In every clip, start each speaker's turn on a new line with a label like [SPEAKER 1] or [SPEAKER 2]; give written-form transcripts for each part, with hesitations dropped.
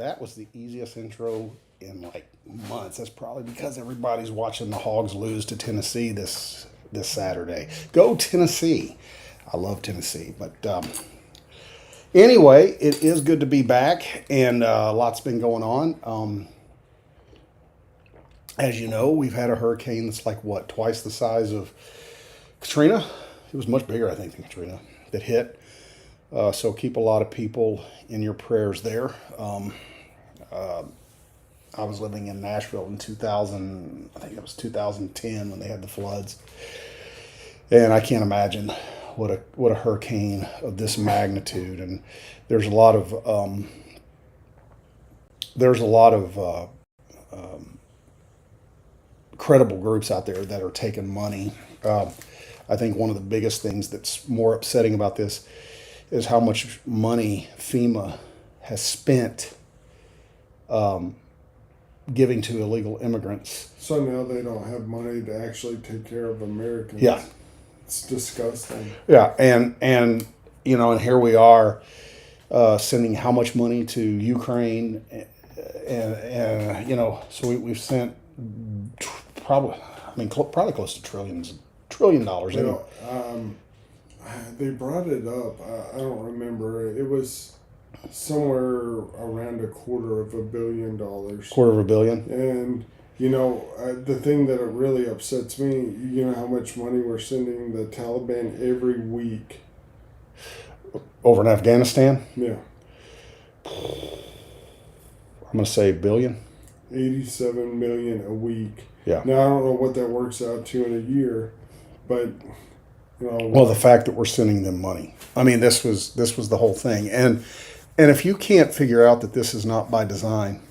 [SPEAKER 1] That was the easiest intro in like months. That's probably because everybody's watching the Hogs lose to Tennessee this Saturday. Go Tennessee! I love Tennessee, but anyway, it is good to be back, and lots been going on. As you know, we've had a hurricane that's like what, twice the size of Katrina. It was much bigger, I think, than Katrina that hit. So keep a lot of people in your prayers there. I was living in Nashville in 2000, I think it was 2010 when they had the floods. And I can't imagine what a hurricane of this magnitude. And there's a lot of credible groups out there that are taking money. I think one of the biggest things that's more upsetting about this is how much money FEMA has spent giving to illegal immigrants.
[SPEAKER 2] So now they don't have money to actually take care of Americans.
[SPEAKER 1] Yeah.
[SPEAKER 2] It's disgusting.
[SPEAKER 1] Yeah, and you know, and here we are sending how much money to Ukraine, and you know, so we've sent probably close to $1 trillion.
[SPEAKER 2] You know, they brought it up. I don't remember. It was somewhere around $250 million.
[SPEAKER 1] $250 million.
[SPEAKER 2] And you know, the thing that really upsets me, you know how much money we're sending the Taliban every week?
[SPEAKER 1] Over in Afghanistan?
[SPEAKER 2] Yeah.
[SPEAKER 1] I'm going to say billion.
[SPEAKER 2] 87 million a week.
[SPEAKER 1] Yeah.
[SPEAKER 2] Now, I don't know what that works out to in a year, but, you know.
[SPEAKER 1] Well, the fact that we're sending them money. I mean, this was the whole thing. And if you can't figure out that this is not by design,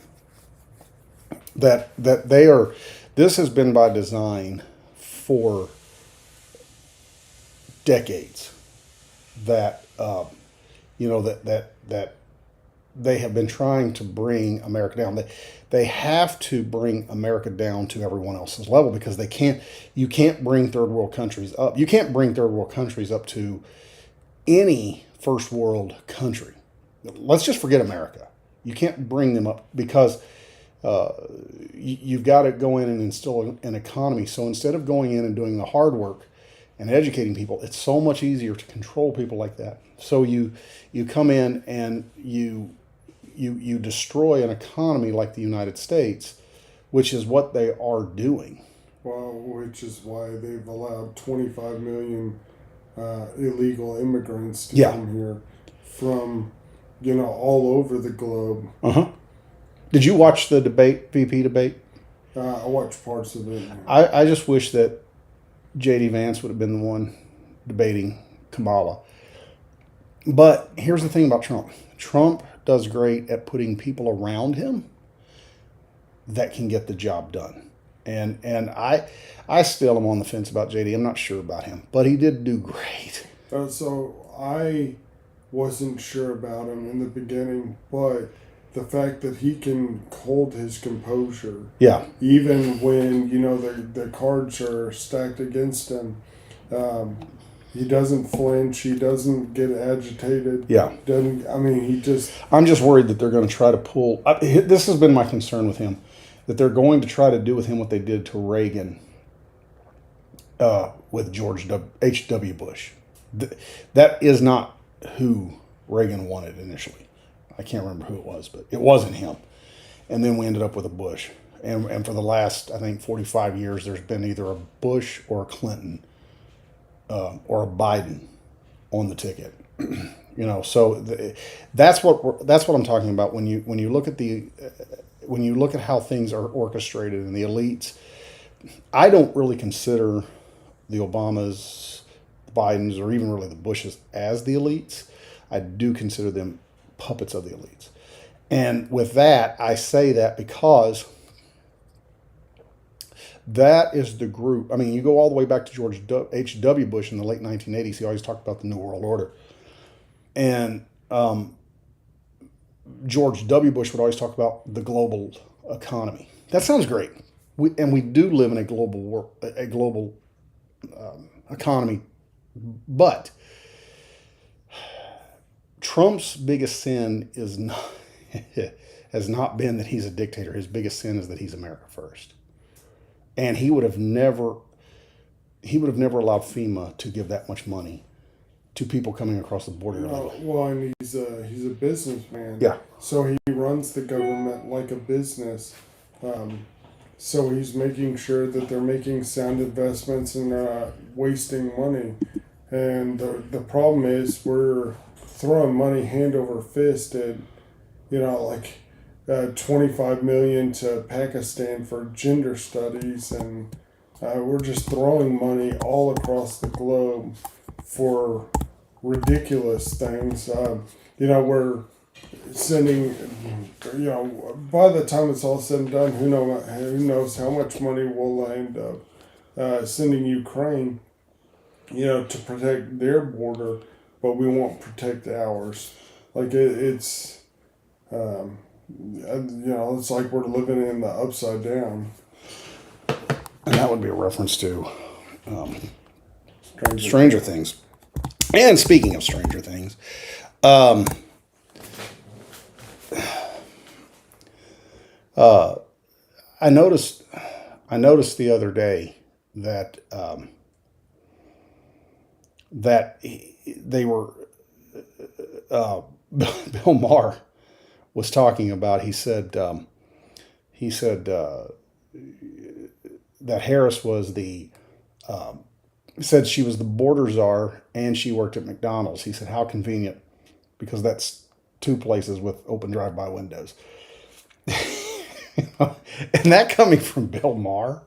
[SPEAKER 1] that they are, this has been by design for decades. That you know that they have been trying to bring America down. They have to bring America down to everyone else's level because they can't. You can't bring third world countries up. You can't bring third world countries up to any first world country. Let's just forget America. You can't bring them up because you've got to go in and instill an economy. So instead of going in and doing the hard work and educating people, it's so much easier to control people like that. So you come in and you destroy an economy like the United States, which is what they are doing.
[SPEAKER 2] Well, which is why they've allowed 25 million illegal immigrants to come here from, you know, all over the globe.
[SPEAKER 1] Did you watch the VP debate?
[SPEAKER 2] I watched parts of it.
[SPEAKER 1] I just wish that J.D. Vance would have been the one debating Kamala. But here's the thing about Trump. Trump does great at putting people around him that can get the job done. And I still am on the fence about J.D. I'm not sure about him, but he did do great.
[SPEAKER 2] So I wasn't sure about him in the beginning, but the fact that he can hold his composure,
[SPEAKER 1] yeah,
[SPEAKER 2] even when you know the cards are stacked against him, he doesn't flinch. He doesn't get agitated.
[SPEAKER 1] Yeah,
[SPEAKER 2] doesn't. I mean, he just.
[SPEAKER 1] I'm just worried that they're going to try to pull. This has been my concern with him, that they're going to try to do with him what they did to Reagan with George H.W. Bush. That is not who Reagan wanted initially. I can't remember who it was, but it wasn't him. And then we ended up with a Bush. And for the last, I think, 45 years, there's been either a Bush or a Clinton or a Biden on the ticket. You know, so that's what I'm talking about when you look at how things are orchestrated and the elites. I don't really consider the Obamas, the Bidens, or even really the Bushes as the elites. I do consider them puppets of the elites. And with that, I say that because that is the group. I mean, you go all the way back to George H.W. Bush in the late 1980s. He always talked about the New World Order. And George W. Bush would always talk about the global economy. That sounds great. We do live in a global economy. But Trump's biggest sin is not has not been that he's a dictator. His biggest sin is that he's America first. And he would have never allowed FEMA to give that much money to people coming across the border illegally.
[SPEAKER 2] Well, and he's a businessman.
[SPEAKER 1] Yeah.
[SPEAKER 2] So he runs the government like a business. So he's making sure that they're making sound investments and they're not wasting money. And the problem is we're throwing money hand over fist at, like 25 million to Pakistan for gender studies, and we're just throwing money all across the globe for ridiculous things. We're sending, by the time it's all said and done, who knows how much money we'll end up sending Ukraine, to protect their border, but we won't protect ours. Like it's like we're living in the upside down.
[SPEAKER 1] And that would be a reference to Stranger Things. And speaking of Stranger Things, I noticed the other day that they were Bill Maher was talking about. He said that Harris was said she was the border czar and she worked at McDonald's. He said, how convenient, because that's two places with open drive-by windows. And that coming from Bill Maher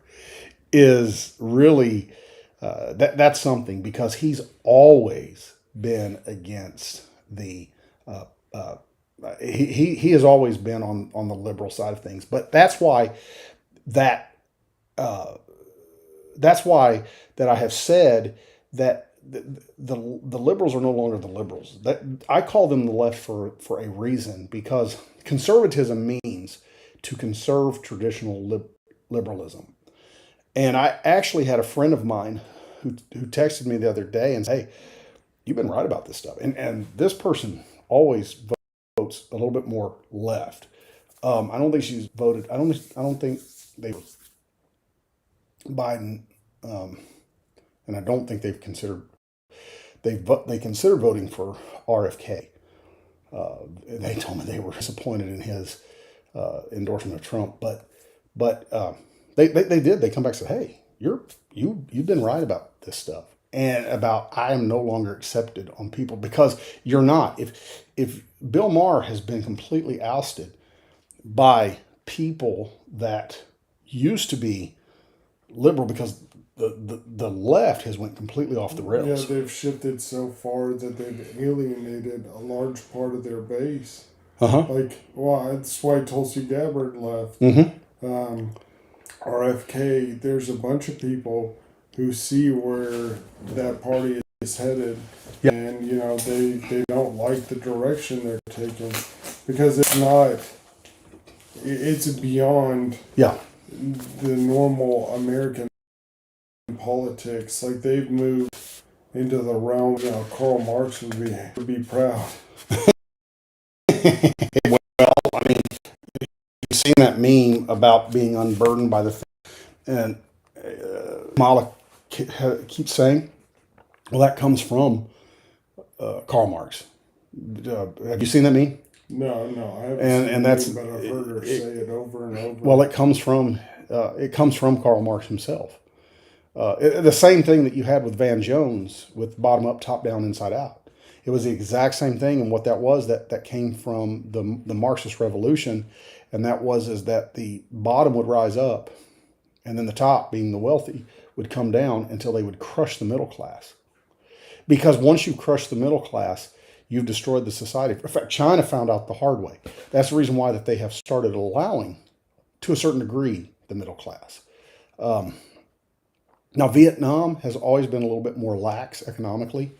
[SPEAKER 1] is really, that's something, because he's always been against the, he has always been on the liberal side of things. But that's why that I have said that the liberals are no longer the liberals. That I call them the left for a reason, because conservatism means to conserve traditional liberalism. And I actually had a friend of mine who texted me the other day and said, hey, you've been right about this stuff. And this person always votes a little bit more left. I don't think she's voted. I don't think they Biden, and I don't think they've considered they considered voting for RFK. They told me they were disappointed in his endorsement of Trump, but they did. They come back and said, hey, you've been right about this stuff, and about I am no longer accepted on people, because you're not. If Bill Maher has been completely ousted by people that used to be liberal, because the left has went completely off the rails.
[SPEAKER 2] Yeah, they've shifted so far that they've alienated a large part of their base. That's why Tulsi Gabbard left.
[SPEAKER 1] Mm-hmm.
[SPEAKER 2] RFK, there's a bunch of people who see where that party is headed,
[SPEAKER 1] yep.
[SPEAKER 2] And they don't like the direction they're taking, because it's beyond the normal American politics. Like, they've moved into the realm. Karl Marx would be proud.
[SPEAKER 1] Well, I mean, you've seen that meme about being unburdened by the thing, and Kamala keeps saying, well, that comes from Karl Marx. Have you seen that meme?
[SPEAKER 2] No, I haven't seen it, but I've heard her say it over and over.
[SPEAKER 1] Well, it comes from Karl Marx himself. The same thing that you had with Van Jones, with bottom up, top down, inside out. It was the exact same thing, and what that was, that came from the Marxist revolution, and that is that the bottom would rise up, and then the top, being the wealthy, would come down until they would crush the middle class. Because once you crush the middle class, you've destroyed the society. In fact, China found out the hard way. That's the reason why that they have started allowing, to a certain degree, the middle class. Now, Vietnam has always been a little bit more lax economically,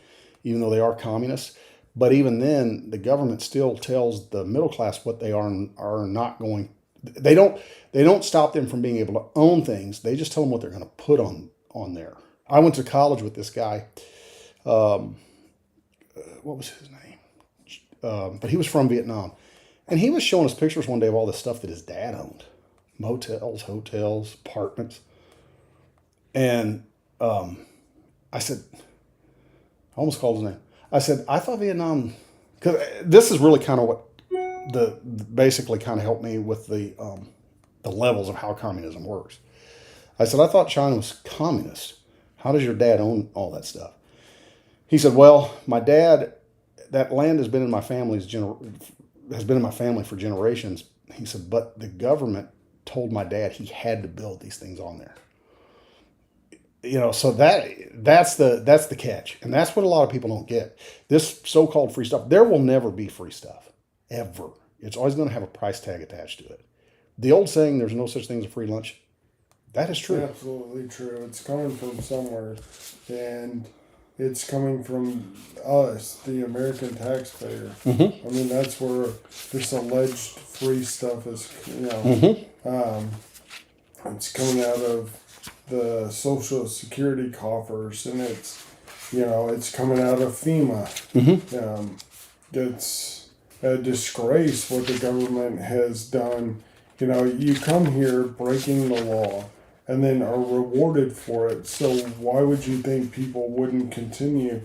[SPEAKER 1] even though they are communists. But even then, the government still tells the middle class what they are not going. They don't stop them from being able to own things. They just tell them what they're going to put on there. I went to college with this guy. What was his name? But he was from Vietnam, And he was showing us pictures one day of all the stuff that his dad owned: motels, hotels, apartments. And I said, I almost called his name. I said, I thought Vietnam, because this is really kind of what basically kind of helped me with the levels of how communism works. I said, I thought China was communist. How does your dad own all that stuff? He said, well, my dad, that land has been in my has been in my family for generations. He said, but the government told my dad he had to build these things on there. So that's the catch, and that's what a lot of people don't get. This so-called free stuff, there will never be free stuff, ever. It's always going to have a price tag attached to it. The old saying, "There's no such thing as a free lunch," that is true.
[SPEAKER 2] Absolutely true. It's coming from somewhere, and it's coming from us, the American taxpayer.
[SPEAKER 1] Mm-hmm.
[SPEAKER 2] I mean, that's where this alleged free stuff is. It's coming out of the Social Security coffers, and it's coming out of FEMA.
[SPEAKER 1] Mm-hmm.
[SPEAKER 2] It's a disgrace what the government has done. You come here breaking the law and then are rewarded for it. So why would you think people wouldn't continue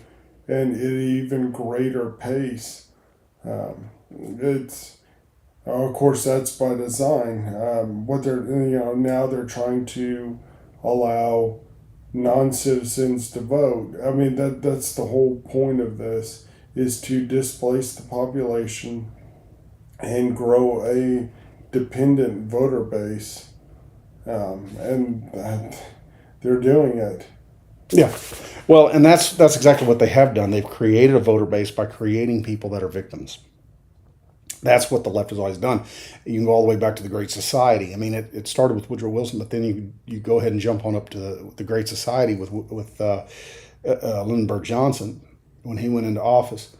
[SPEAKER 2] and at an even greater pace? Of course, that's by design. What they're now they're trying to allow non-citizens to vote. I mean that's the whole point of this, is to displace the population and grow a dependent voter base, and they're doing it.
[SPEAKER 1] Yeah, well, and that's exactly what they have done. They've created a voter base by creating people that are victims. That's what the left has always done. You can go all the way back to the Great Society. I mean, it started with Woodrow Wilson, but then you go ahead and jump on up to the Great Society with Lyndon B. Johnson when he went into office,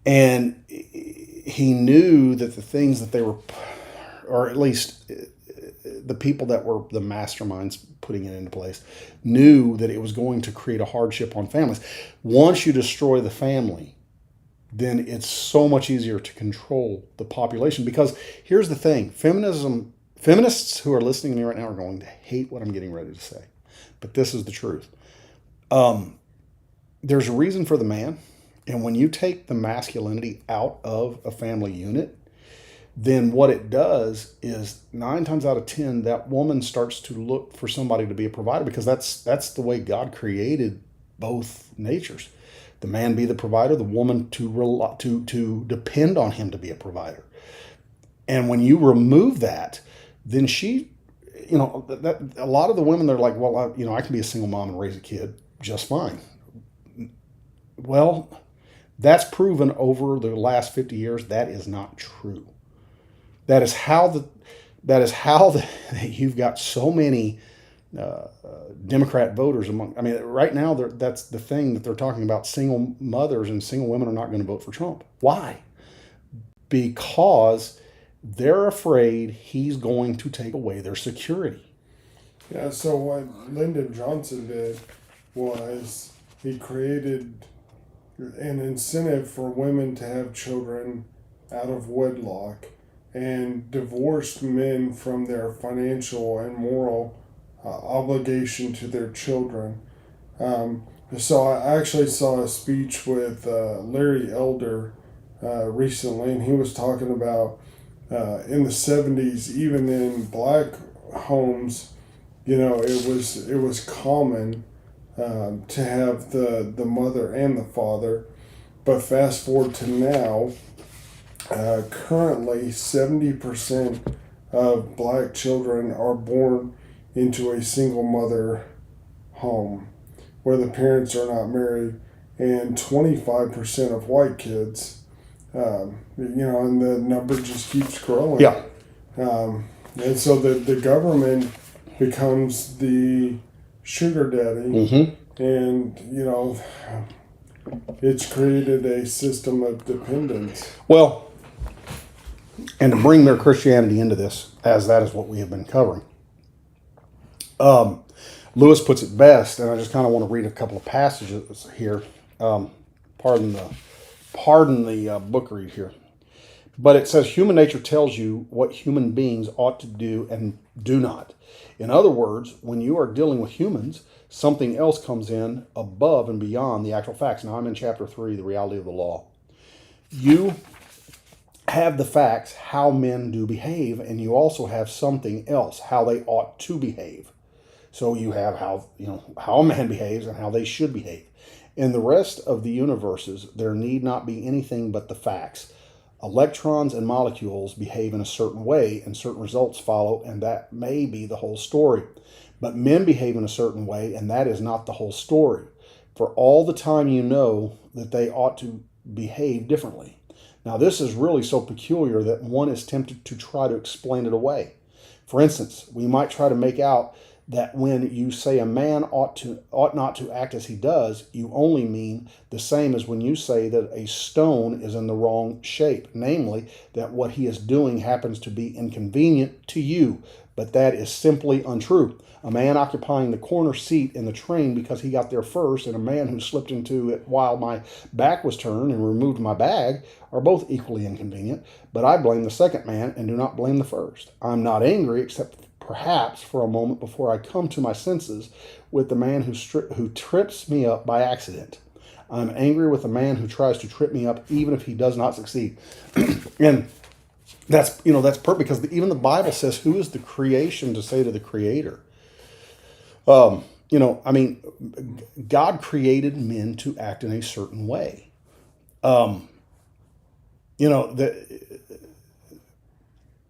[SPEAKER 1] and he knew that the things that they were, or at least the people that were the masterminds putting it into place, knew that it was going to create a hardship on families. Once you destroy the family, then it's so much easier to control the population. Because here's the thing, feminists who are listening to me right now are going to hate what I'm getting ready to say, but this is the truth. There's a reason for the man, and when you take the masculinity out of a family unit, then what it does is 9 times out of 10, that woman starts to look for somebody to be a provider, because that's the way God created both natures. The man be the provider, the woman to depend on him to be a provider. And when you remove that, then she, that a lot of the women, they're like, well, I can be a single mom and raise a kid just fine. Well, that's proven over the last 50 years that is not true. That is how you've got so many Democrat voters among. I mean, right now that's the thing that they're talking about. Single mothers and single women are not going to vote for Trump. Why? Because they're afraid he's going to take away their security.
[SPEAKER 2] Yeah. So what Lyndon Johnson did was he created an incentive for women to have children out of wedlock, and divorced men from their financial and moral obligation to their children. So I actually saw a speech with Larry Elder recently, and he was talking about in the 70s, even in black homes, it was common to have the mother and the father. But fast forward to now, currently 70% of black children are born into a single mother home where the parents are not married, and 25% of white kids, and the number just keeps growing.
[SPEAKER 1] Yeah.
[SPEAKER 2] And so the government becomes the sugar daddy,
[SPEAKER 1] Mm-hmm.
[SPEAKER 2] and it's created a system of dependence.
[SPEAKER 1] Well, and to bring their Christianity into this, as that is what we have been covering. Lewis puts it best, and I just kind of want to read a couple of passages here. Pardon the book read here. But it says human nature tells you what human beings ought to do and do not. In other words, when you are dealing with humans, something else comes in above and beyond the actual facts. Now, I'm in chapter 3, the reality of the law. You have the facts, how men do behave, and you also have something else, how they ought to behave. So you have how a man behaves and how they should behave. In the rest of the universes, there need not be anything but the facts. Electrons and molecules behave in a certain way, and certain results follow, and that may be the whole story. But men behave in a certain way, and that is not the whole story. For all the time you know that they ought to behave differently. Now, this is really so peculiar that one is tempted to try to explain it away. For instance, we might try to make out that when you say a man ought not to act as he does, you only mean the same as when you say that a stone is in the wrong shape, namely that what he is doing happens to be inconvenient to you, but that is simply untrue. A man occupying the corner seat in the train because he got there first, and a man who slipped into it while my back was turned and removed my bag are both equally inconvenient, but I blame the second man and do not blame the first. I'm not angry except perhaps for a moment before I come to my senses with the man who trips me up by accident. I'm angry with the man who tries to trip me up even if he does not succeed. And that's perfect because even the Bible says, who is the creation to say to the creator? I mean, God created men to act in a certain way.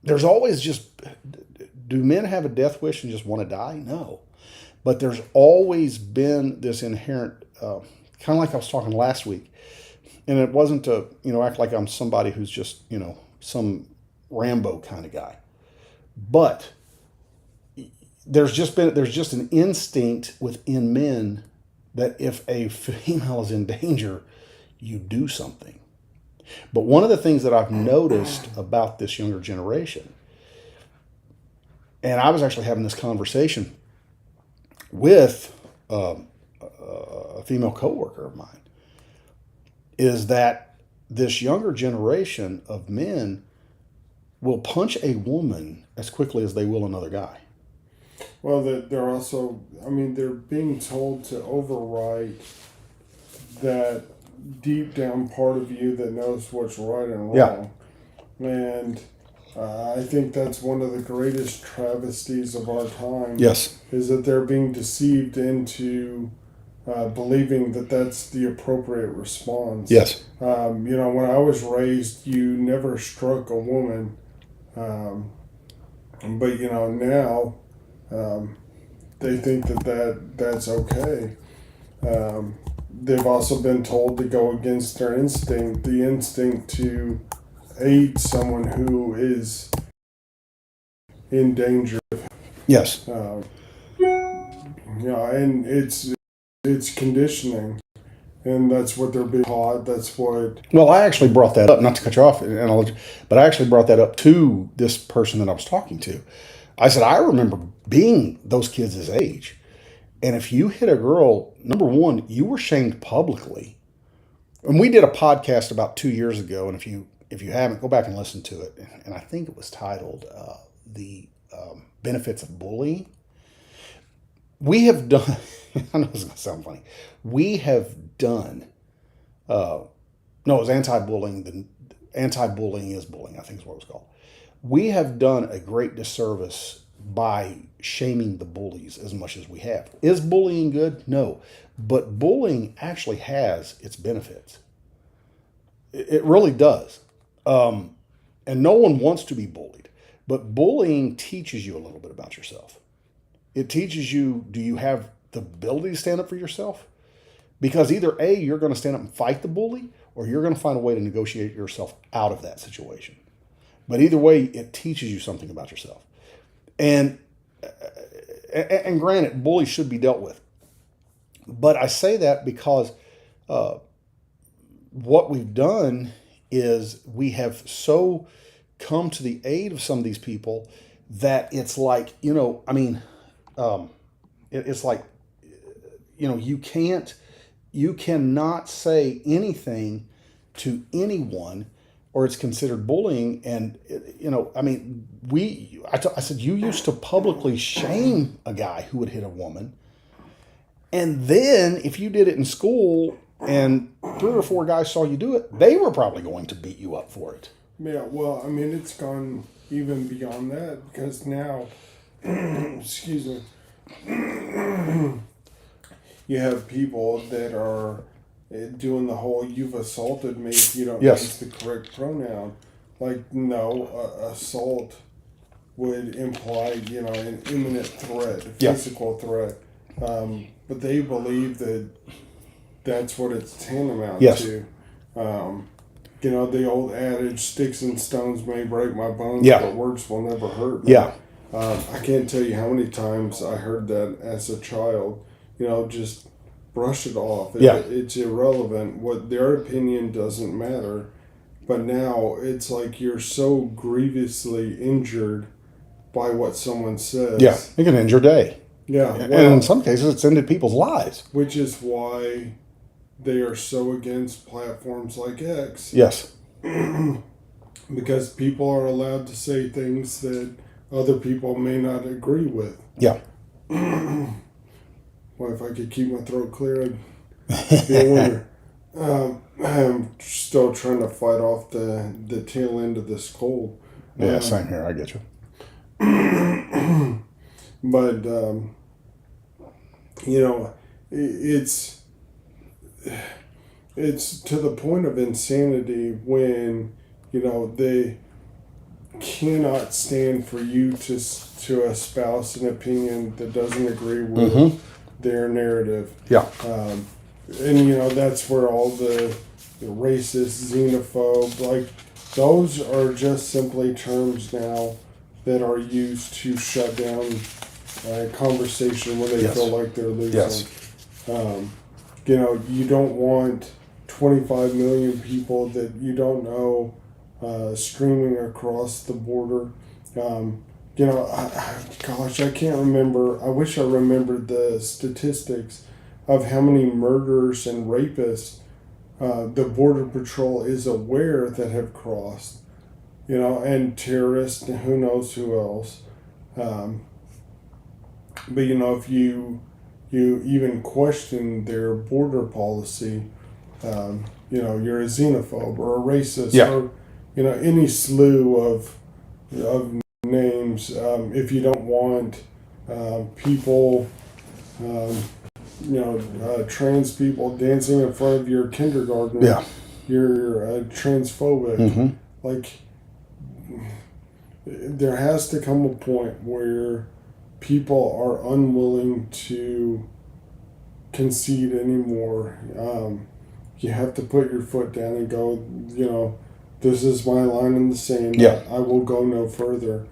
[SPEAKER 1] There's always just, do men have a death wish and just want to die? No. But there's always been this inherent, kind of like I was talking last week. And it wasn't to, act like I'm somebody who's just, some Rambo kind of guy. But there's just an instinct within men that if a female is in danger, you do something. But one of the things that I've noticed about this younger generation, and I was actually having this conversation with a female coworker of mine, is that this younger generation of men will punch a woman as quickly as they will another guy.
[SPEAKER 2] Well, they're also, they're being told to overwrite that deep down part of you that knows what's right and wrong. Yeah. And I think that's one of the greatest travesties of our time.
[SPEAKER 1] Yes.
[SPEAKER 2] Is that they're being deceived into believing that that's the appropriate response.
[SPEAKER 1] Yes.
[SPEAKER 2] When I was raised, you never struck a woman. But, now they think that's okay. They've also been told to go against their instinct, the instinct to aid someone who is in danger.
[SPEAKER 1] Yes.
[SPEAKER 2] And it's conditioning, and that's what they're being taught. That's what.
[SPEAKER 1] Well, I actually brought that up, not to cut you off, but I actually brought that up to this person that I was talking to. I said, I remember being those kids' age. And if you hit a girl, number one, you were shamed publicly. And we did a podcast about 2 years ago, and if you haven't, go back and listen to it. And I think it was titled "The Benefits of Bullying." We have done. I know it's going to sound funny. We have done. No, it was anti-bullying. The anti-bullying is bullying, I think is what it was called. We have done a great disservice by shaming the bullies as much as we have. Is bullying good? No. But bullying actually has its benefits. It really does. And no one wants to be bullied. But bullying teaches you a little bit about yourself. It teaches you, do you have the ability to stand up for yourself? Because either A, you're going to stand up and fight the bully, or you're going to find a way to negotiate yourself out of that situation. But either way, it teaches you something about yourself. And granted, bullies should be dealt with. But I say that because what we've done is we have so come to the aid of some of these people that it's like, it's like, you cannot say anything to anyone or it's considered bullying. And, I mean, I said, you used to publicly shame a guy who would hit a woman. And then if you did it in school and 3 or 4 guys saw you do it, they were probably going to beat you up for it.
[SPEAKER 2] Yeah, well, I mean, it's gone even beyond that because now, excuse me, you have people that are doing the whole "you've assaulted me" if you don't
[SPEAKER 1] Yes.
[SPEAKER 2] use the correct pronoun. Like, no, assault would imply, an imminent threat,
[SPEAKER 1] Yeah.
[SPEAKER 2] physical threat. But they believe that that's what it's tantamount
[SPEAKER 1] Yes.
[SPEAKER 2] to. The old adage, sticks and stones may break my bones,
[SPEAKER 1] Yeah.
[SPEAKER 2] but words will never hurt me.
[SPEAKER 1] Yeah.
[SPEAKER 2] I can't tell you how many times I heard that as a child. Just brush it off.
[SPEAKER 1] Yeah.
[SPEAKER 2] It's irrelevant. What their opinion doesn't matter. But now it's like you're so grievously injured by what someone says.
[SPEAKER 1] Yeah. It can end your day.
[SPEAKER 2] Yeah.
[SPEAKER 1] And
[SPEAKER 2] Well,
[SPEAKER 1] in some cases, it's ended people's lives.
[SPEAKER 2] which is why they are so against platforms like X.
[SPEAKER 1] Yes.
[SPEAKER 2] Because people are allowed to say things that other people may not agree with.
[SPEAKER 1] Yeah.
[SPEAKER 2] Well, if I could keep my throat clear, I'd be a winner. I'm still trying to fight off the tail end of this cold.
[SPEAKER 1] Yeah, same here. I get you.
[SPEAKER 2] But, it's to the point of insanity when, they cannot stand for you to espouse an opinion that doesn't agree with their narrative.
[SPEAKER 1] Yeah.
[SPEAKER 2] And that's where all the racist, xenophobe, like those are just simply terms now that are used to shut down a conversation when they
[SPEAKER 1] Yes.
[SPEAKER 2] feel like they're losing.
[SPEAKER 1] Yes.
[SPEAKER 2] You don't want 25 million people that you don't know streaming across the border. Gosh, I can't remember. I wish I remembered the statistics of how many murders and rapists the Border Patrol is aware that have crossed. And terrorists and who knows who else. But if you even question their border policy, you're a xenophobe or a racist,
[SPEAKER 1] Yeah.
[SPEAKER 2] or any slew of names. If you don't want people, trans people dancing in front of your kindergarten,
[SPEAKER 1] Yeah.
[SPEAKER 2] you're transphobic.
[SPEAKER 1] Mm-hmm.
[SPEAKER 2] Like, there has to come a point where people are unwilling to concede anymore. You have to put your foot down and go, this is my line in the sand.
[SPEAKER 1] Yeah.
[SPEAKER 2] I will go no further.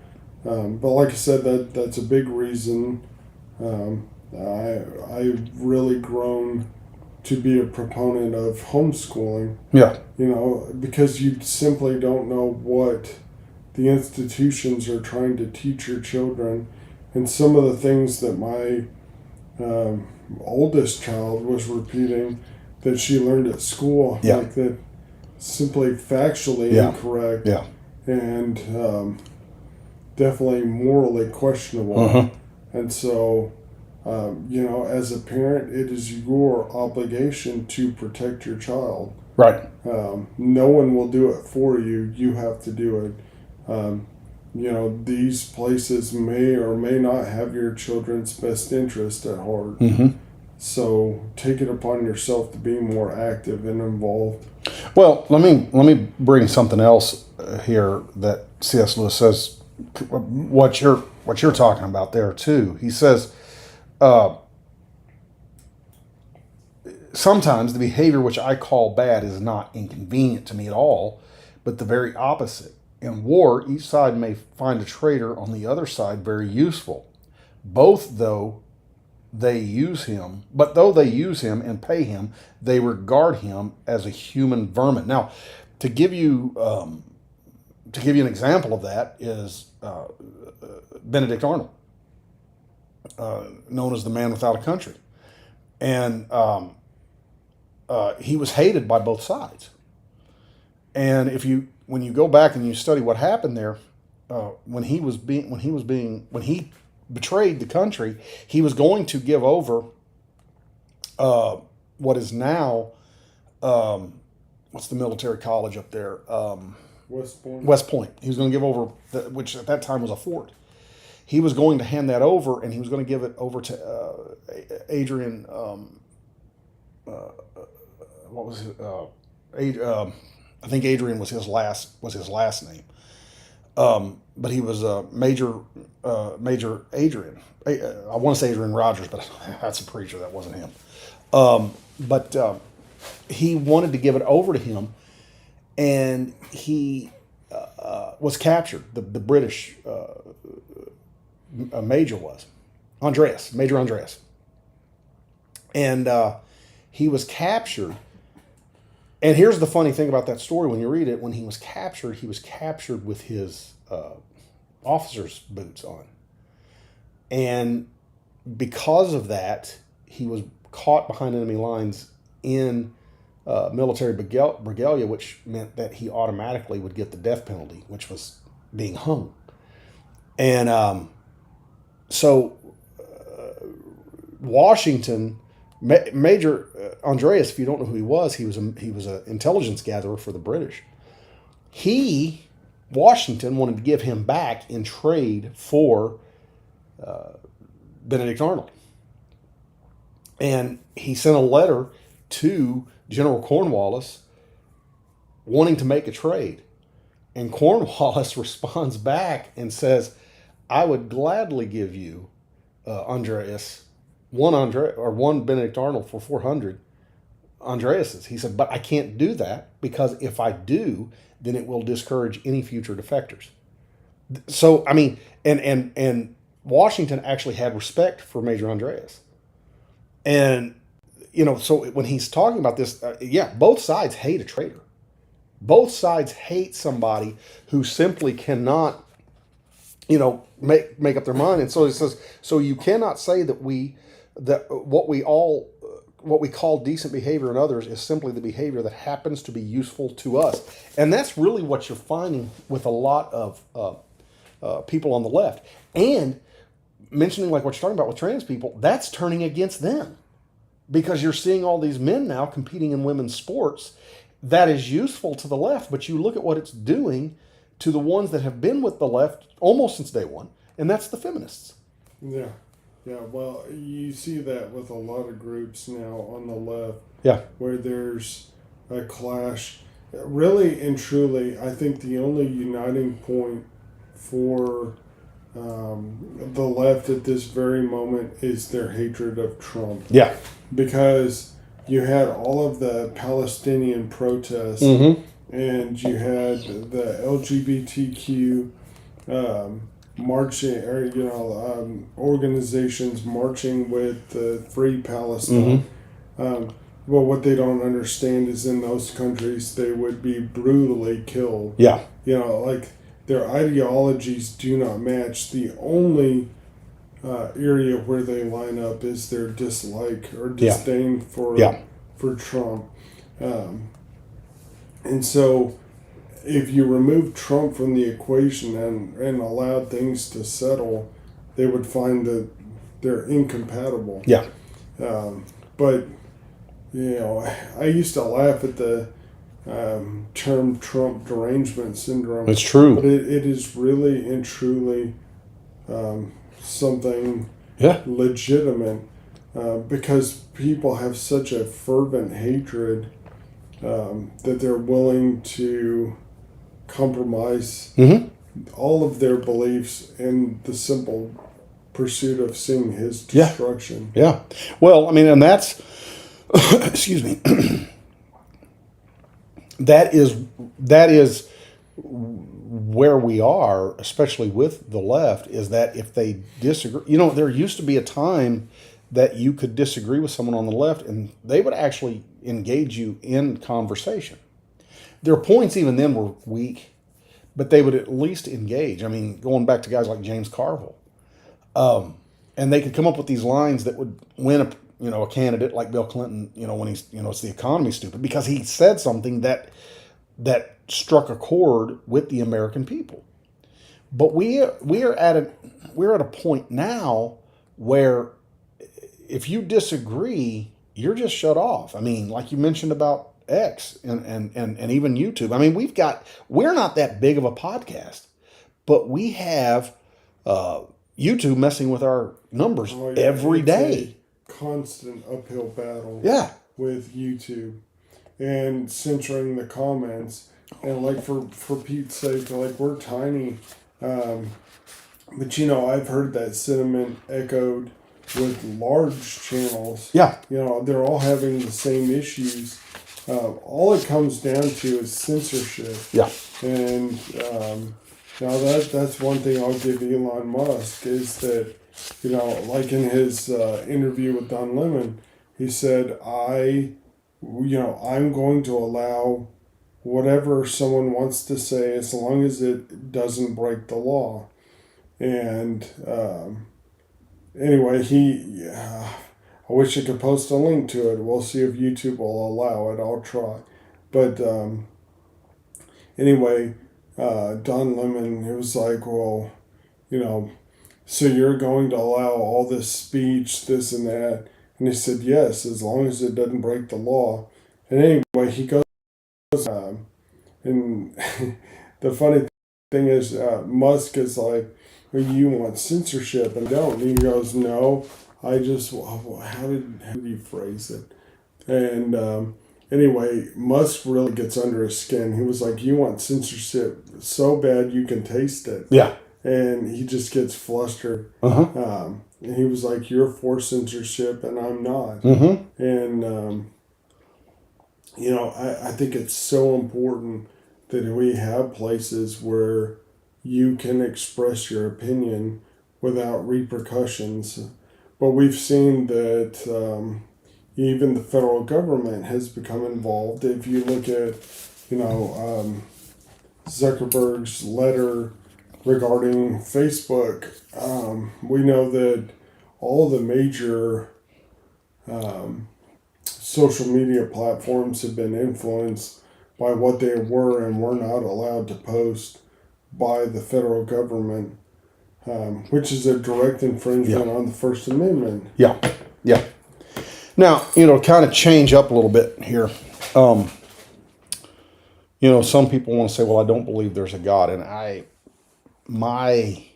[SPEAKER 2] But like I said, that's a big reason I've really grown to be a proponent of homeschooling.
[SPEAKER 1] Yeah.
[SPEAKER 2] Because you simply don't know what the institutions are trying to teach your children. And some of the things that my oldest child was repeating that she learned at school,
[SPEAKER 1] Yeah.
[SPEAKER 2] like that, simply factually
[SPEAKER 1] Yeah.
[SPEAKER 2] incorrect,
[SPEAKER 1] Yeah.
[SPEAKER 2] and definitely morally questionable.
[SPEAKER 1] Uh-huh.
[SPEAKER 2] And so, as a parent, it is your obligation to protect your child.
[SPEAKER 1] Right.
[SPEAKER 2] No one will do it for you. You have to do it. These places may or may not have your children's best interest at heart.
[SPEAKER 1] Mm-hmm.
[SPEAKER 2] So take it upon yourself to be more active and involved.
[SPEAKER 1] Well, let me bring something else here that C.S. Lewis says. What you're talking about there too. He says, sometimes the behavior which I call bad is not inconvenient to me at all, but the very opposite. In war, each side may find a traitor on the other side very useful. Though they use him and pay him, they regard him as a human vermin. Now, to give you an example of that is Benedict Arnold, known as the Man Without a Country, and he was hated by both sides. And if you when you go back and you study what happened there, when he betrayed the country, he was going to give over what is now what's the military college up there?
[SPEAKER 2] West Point.
[SPEAKER 1] West Point. He was going to give over, which at that time was a fort. He was going to hand that over, and he was going to give it over to Adrian. What was it? I think Adrian was his last name. But he was Major Adrian. I want to say Adrian Rogers, but that's a preacher. That wasn't him. But he wanted to give it over to him, and he was captured. The British major was Major Andreas, and he was captured. And here's the funny thing about that story: when you read it, when he was captured with his officer's boots on, and because of that, he was caught behind enemy lines in military regalia, which meant that he automatically would get the death penalty, which was being hung. And so Washington, Major Andreas, if you don't know who he was an intelligence gatherer for the British. Washington wanted to give him back in trade for Benedict Arnold. And he sent a letter to General Cornwallis wanting to make a trade. And Cornwallis responds back and says, I would gladly give you one Benedict Arnold for 400 Andreases. He said, but I can't do that because if I do, then it will discourage any future defectors. So, I mean, and Washington actually had respect for Major Andreas. And, so when he's talking about this, both sides hate a traitor. Both sides hate somebody who simply cannot, make up their mind. And so he says, so you cannot say that what we call decent behavior in others is simply the behavior that happens to be useful to us. And that's really what you're finding with a lot of people on the left. And mentioning like what you're talking about with trans people, that's turning against them. Because you're seeing all these men now competing in women's sports that is useful to the left, but you look at what it's doing to the ones that have been with the left almost since day one, and that's the feminists.
[SPEAKER 2] Yeah. Yeah, well, you see that with a lot of groups now on the left.
[SPEAKER 1] Yeah.
[SPEAKER 2] Where there's a clash. Really and truly, I think the only uniting point for the left at this very moment is their hatred of Trump.
[SPEAKER 1] Yeah.
[SPEAKER 2] Because you had all of the Palestinian protests, and you had the LGBTQ marching, or organizations marching with the Free Palestine. Well, what they don't understand is in those countries they would be brutally killed.
[SPEAKER 1] Yeah.
[SPEAKER 2] Like their ideologies do not match. The only area where they line up is their dislike or disdain for Trump. And so if you remove Trump from the equation and allowed things to settle, they would find that they're incompatible.
[SPEAKER 1] Yeah.
[SPEAKER 2] But, I used to laugh at the term Trump derangement syndrome.
[SPEAKER 1] It's true.
[SPEAKER 2] But it is really and truly something legitimate because people have such a fervent hatred that they're willing to compromise all of their beliefs in the simple pursuit of seeing his destruction.
[SPEAKER 1] Yeah. Well, I mean, and that's, excuse me, that is where we are, especially with the left, is that if they disagree, there used to be a time that you could disagree with someone on the left and they would actually engage you in conversation. Their points even then were weak, but they would at least engage. I mean, going back to guys like James Carville, and they could come up with these lines that would win a candidate like Bill Clinton, when he's, it's the economy stupid, because he said something that struck a chord with the American people. But we're at a point now where if you disagree, you're just shut off. I mean, like you mentioned about X and even YouTube. I mean, we're not that big of a podcast, but we have YouTube messing with our numbers every day.
[SPEAKER 2] A constant uphill battle.
[SPEAKER 1] Yeah.
[SPEAKER 2] With YouTube and censoring the comments, and like for Pete's sake, like we're tiny, but I've heard that sentiment echoed with large channels.
[SPEAKER 1] Yeah.
[SPEAKER 2] They're all having the same issues. All it comes down to is censorship.
[SPEAKER 1] Yeah.
[SPEAKER 2] And now that's one thing I'll give Elon Musk is that, like in his interview with Don Lemon, he said, I'm going to allow whatever someone wants to say as long as it doesn't break the law. And anyway, I wish I could post a link to it. We'll see if YouTube will allow it. I'll try. But anyway, Don Lemon, he was like, well, so you're going to allow all this speech, this and that. And he said, yes, as long as it doesn't break the law. And anyway, he goes, and the funny thing is, Musk is like, well, you want censorship and don't. And he goes, no, how did he phrase it? And anyway, Musk really gets under his skin. He was like, you want censorship so bad you can taste it.
[SPEAKER 1] Yeah.
[SPEAKER 2] And he just gets flustered.
[SPEAKER 1] Uh-huh.
[SPEAKER 2] And he was like, you're for censorship and I'm not.
[SPEAKER 1] Mm-hmm.
[SPEAKER 2] And, I think it's so important that we have places where you can express your opinion without repercussions. But we've seen that even the federal government has become involved. If you look at, Zuckerberg's letter regarding Facebook, we know that all the major social media platforms have been influenced by what they were and were not allowed to post by the federal government, which is a direct infringement on the First Amendment.
[SPEAKER 1] Yeah, yeah. Now, kind of change up a little bit here. Some people want to say, well, I don't believe there's a God. And my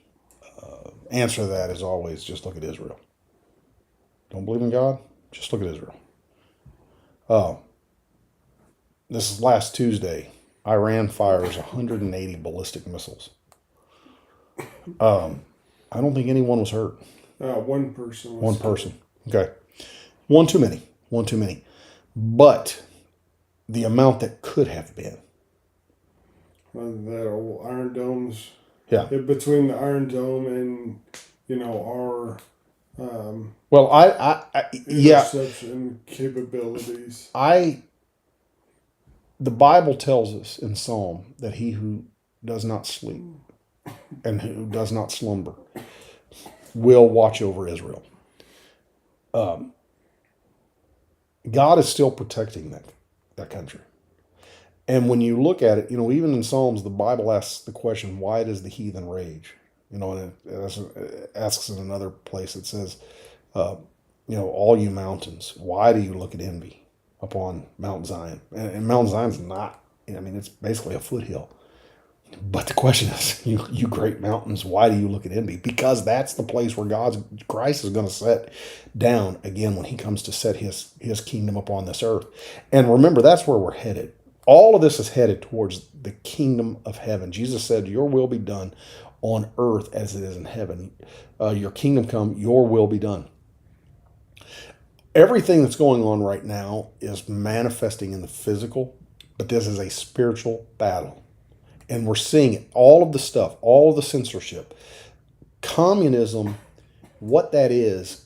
[SPEAKER 1] answer to that is always just look at Israel. Don't believe in God? Just look at Israel. This is last Tuesday. Iran fires 180 ballistic missiles. I don't think anyone was hurt.
[SPEAKER 2] One person.
[SPEAKER 1] One person. Okay. One too many. One too many. But the amount that could have been.
[SPEAKER 2] That old Iron Domes.
[SPEAKER 1] Yeah.
[SPEAKER 2] Between the Iron Dome and, our
[SPEAKER 1] well,
[SPEAKER 2] interception capabilities.
[SPEAKER 1] The Bible tells us in Psalm that he who does not sleep and who does not slumber will watch over Israel. God is still protecting that country. And when you look at it, even in Psalms, the Bible asks the question, why does the heathen rage? And it asks in another place, it says, all you mountains, why do you look at envy upon Mount Zion? And Mount Zion's not, it's basically a foothill. But the question is, you great mountains, why do you look at envy? Because that's the place where Christ is going to set down again when he comes to set his kingdom upon this earth. And remember, that's where we're headed. All of this is headed towards the kingdom of heaven. Jesus said, your will be done on earth as it is in heaven. Your kingdom come, your will be done. Everything that's going on right now is manifesting in the physical, but this is a spiritual battle. And we're seeing it. All of the stuff, all of the censorship. Communism, what that is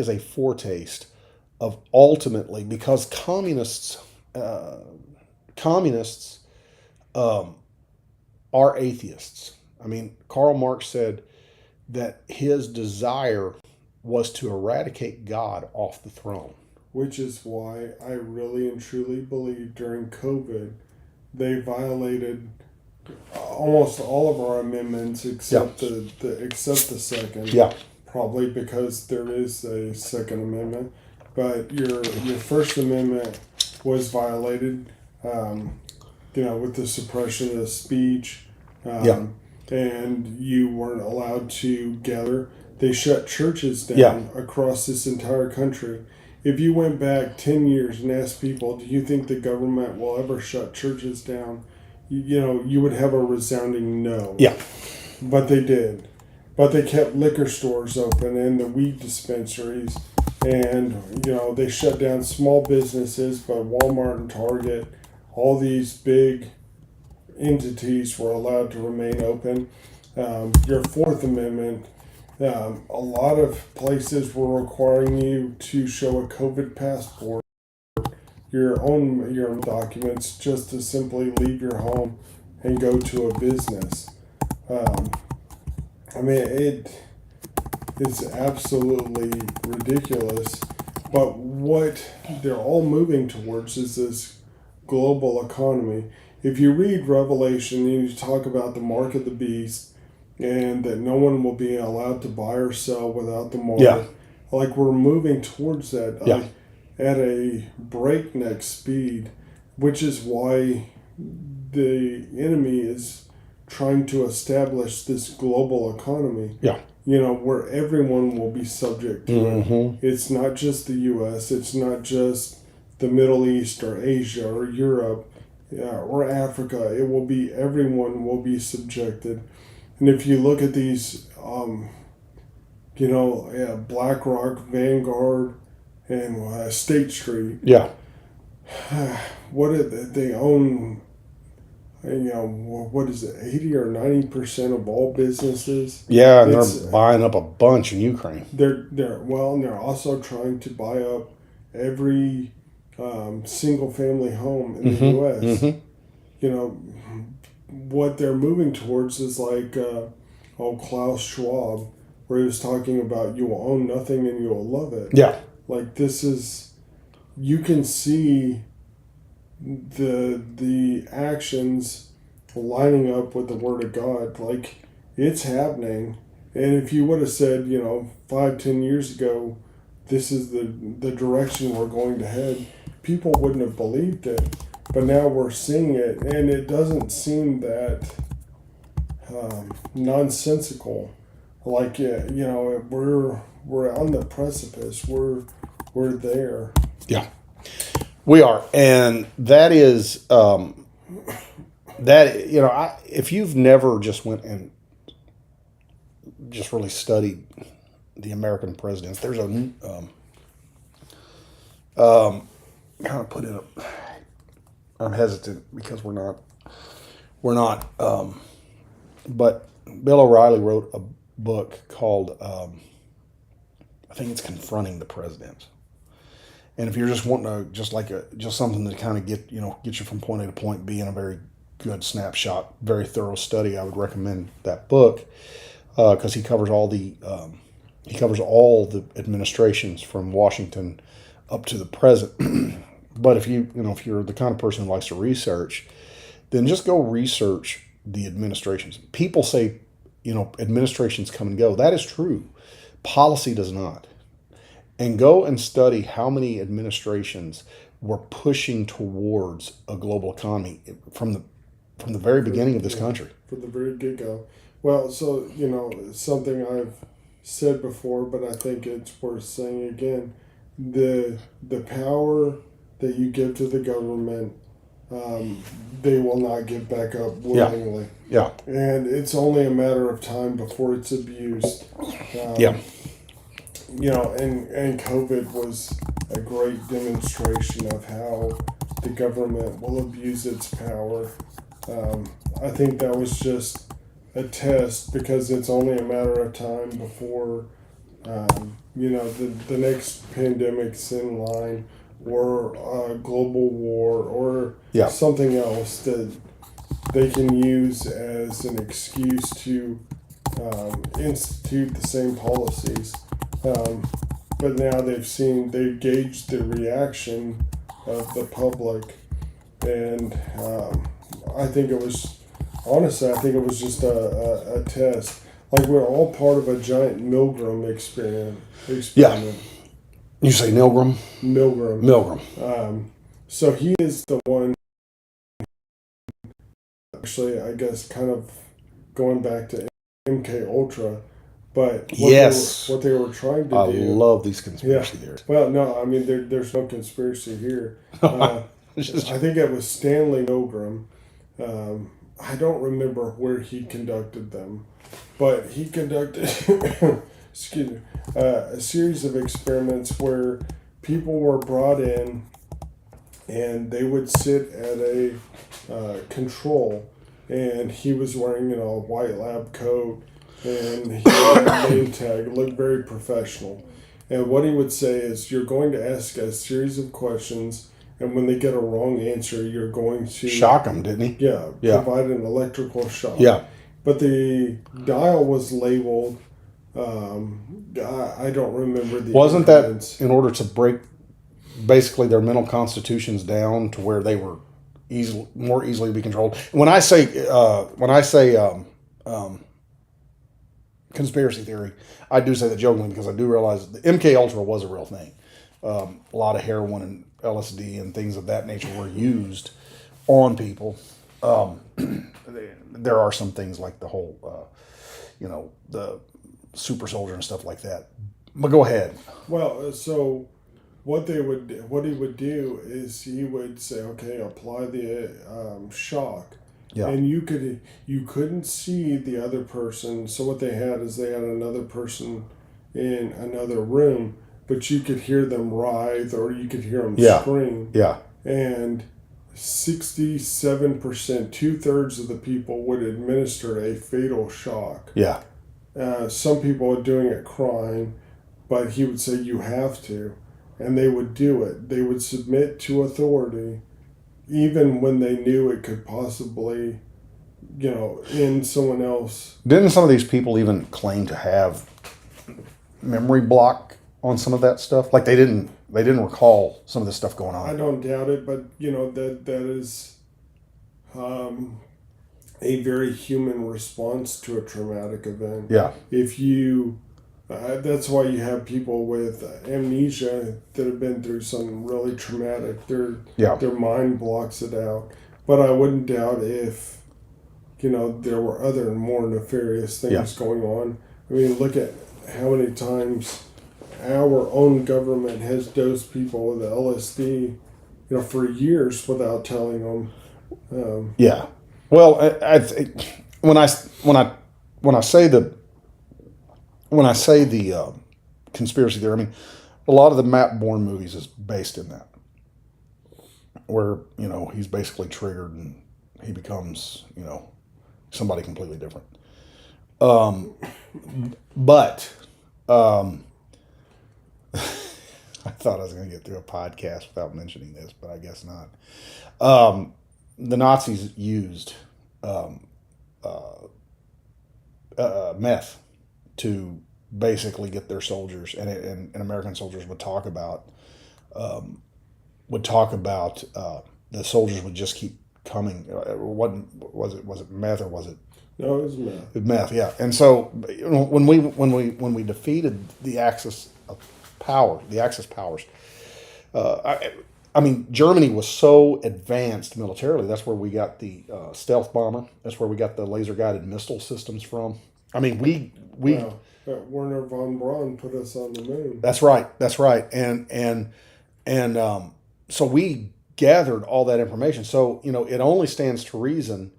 [SPEAKER 1] a foretaste of ultimately, because communists are atheists. Karl Marx said that his desire was to eradicate God off the throne.
[SPEAKER 2] Which is why I really and truly believe during COVID they violated almost all of our amendments except the second.
[SPEAKER 1] Yeah.
[SPEAKER 2] Probably because there is a Second Amendment, but your First Amendment was violated. With the suppression of speech,
[SPEAKER 1] Yeah.
[SPEAKER 2] and you weren't allowed to gather. They shut churches down
[SPEAKER 1] Yeah.
[SPEAKER 2] across this entire country. If you went back 10 years and asked people, do you think the government will ever shut churches down? You would have a resounding no.
[SPEAKER 1] Yeah.
[SPEAKER 2] But they did. But they kept liquor stores open and the weed dispensaries. And, they shut down small businesses, but Walmart and Target, all these big entities were allowed to remain open. Your Fourth Amendment, a lot of places were requiring you to show a COVID passport, your own documents, just to simply leave your home and go to a business. It's absolutely ridiculous. But what they're all moving towards is this global economy. If you read Revelation, you talk about the mark of the beast and that no one will be allowed to buy or sell without the mark.
[SPEAKER 1] Yeah.
[SPEAKER 2] Like we're moving towards that at a breakneck speed, which is why the enemy is trying to establish this global economy.
[SPEAKER 1] Yeah.
[SPEAKER 2] Where everyone will be subject to it. It's not just the U.S., it's not just the Middle East or Asia or Europe or Africa. It will be, everyone will be subjected. And if you look at these, BlackRock, Vanguard, and State Street, what they own, what is it, 80 or 90% of all businesses?
[SPEAKER 1] Yeah, and they're buying up a bunch in Ukraine.
[SPEAKER 2] They're also trying to buy up every single family home in the U.S. What they're moving towards is like Klaus Schwab, where he was talking about you will own nothing and you will love it.
[SPEAKER 1] Yeah.
[SPEAKER 2] Like this is, you can see the actions lining up with the Word of God. Like it's happening. And if you would have said, 5-10 years ago, this is the direction we're going to head, people wouldn't have believed it. But now we're seeing it, and it doesn't seem that nonsensical. Like we're on the precipice. We're there.
[SPEAKER 1] Yeah, we are, and that is if you've never just went and just really studied the American presidents, there's a kind of put in a. I'm hesitant because we're not. But Bill O'Reilly wrote a book called I think it's Confronting the Presidents. And if you're just wanting to just something to kind of get you from point A to point B in a very good snapshot, very thorough study, I would recommend that book because he covers all the administrations from Washington up to the present. But if you're the kind of person who likes to research, then just go research the administrations. People say, administrations come and go. That is true. Policy does not. And go and study how many administrations were pushing towards a global economy from the very beginning of this country.
[SPEAKER 2] From the very get-go. Well, so, something I've said before, but I think it's worth saying again. The power that you give to the government, they will not give back up willingly.
[SPEAKER 1] Yeah.
[SPEAKER 2] And it's only a matter of time before it's abused. And COVID was a great demonstration of how the government will abuse its power. I think that was just a test because it's only a matter of time before, the next pandemic's in line or a global war or something else that they can use as an excuse to institute the same policies. But now they've gauged the reaction of the public, and I think it was, honestly, I think it was just a test. Like we're all part of a giant Milgram
[SPEAKER 1] Yeah.
[SPEAKER 2] experiment.
[SPEAKER 1] You say Milgram?
[SPEAKER 2] Milgram.
[SPEAKER 1] Milgram.
[SPEAKER 2] So he is the one, actually, I guess, kind of going back to MK Ultra, but
[SPEAKER 1] Yes.
[SPEAKER 2] what they were trying to
[SPEAKER 1] I
[SPEAKER 2] do.
[SPEAKER 1] love these
[SPEAKER 2] Yeah.
[SPEAKER 1] conspiracy theories.
[SPEAKER 2] Well, no, I mean there's no conspiracy here. I think it was Stanley Milgram. I don't remember where he conducted them, but he conducted excuse me, a series of experiments where people were brought in and they would sit at a control, and he was wearing a white lab coat and he had a name tag, looked very professional. And what he would say is, you're going to ask a series of questions, and when they get a wrong answer, you're going to
[SPEAKER 1] shock him, didn't he?
[SPEAKER 2] Yeah,
[SPEAKER 1] Yeah.
[SPEAKER 2] provide an electrical shock.
[SPEAKER 1] Yeah.
[SPEAKER 2] But the dial was labeled. I don't remember the.
[SPEAKER 1] Wasn't
[SPEAKER 2] increments.
[SPEAKER 1] that in order to break basically their mental constitutions down to where they were more easily be controlled? When I say conspiracy theory, I do say that jokingly because I do realize the MK Ultra was a real thing. A lot of heroin and LSD and things of that nature were used on people. There are some things like the whole, the super soldier and stuff like that. But go ahead.
[SPEAKER 2] Well, so what he would do is he would say, okay, apply the shock.
[SPEAKER 1] Yeah.
[SPEAKER 2] And you couldn't see the other person. So what they had is they had another person in another room, but you could hear them writhe or you could hear them scream.
[SPEAKER 1] Yeah.
[SPEAKER 2] And 67%, 2/3 of the people would administer a fatal shock.
[SPEAKER 1] Yeah.
[SPEAKER 2] Some people are doing it crying, but he would say you have to, and they would do it. They would submit to authority, even when they knew it could possibly, end someone else.
[SPEAKER 1] Didn't some of these people even claim to have memory block on some of that stuff? Like they didn't recall some of this stuff going on.
[SPEAKER 2] I don't doubt it, but that is a very human response to a traumatic event.
[SPEAKER 1] Yeah.
[SPEAKER 2] If you, that's why you have people with amnesia that have been through something really traumatic. Their mind blocks it out. But I wouldn't doubt if, there were other more nefarious things going on. I mean, look at how many times our own government has dosed people with LSD, for years without telling them.
[SPEAKER 1] Yeah. Well, when I say the conspiracy theory, I mean, a lot of the Matt Bourne movies is based in that, where he's basically triggered and he becomes somebody completely different. But I thought I was going to get through a podcast without mentioning this, but I guess not. The Nazis used meth to basically get their soldiers, and American soldiers would talk about the soldiers would just keep coming. Was it meth or was it?
[SPEAKER 2] No, it was meth.
[SPEAKER 1] Meth, yeah. And so when we defeated the Axis powers. I mean, Germany was so advanced militarily. That's where we got the stealth bomber. That's where we got the laser guided missile systems from. I mean, we
[SPEAKER 2] Werner von Braun put us on the moon.
[SPEAKER 1] That's right. And so we gathered all that information. So it only stands to reason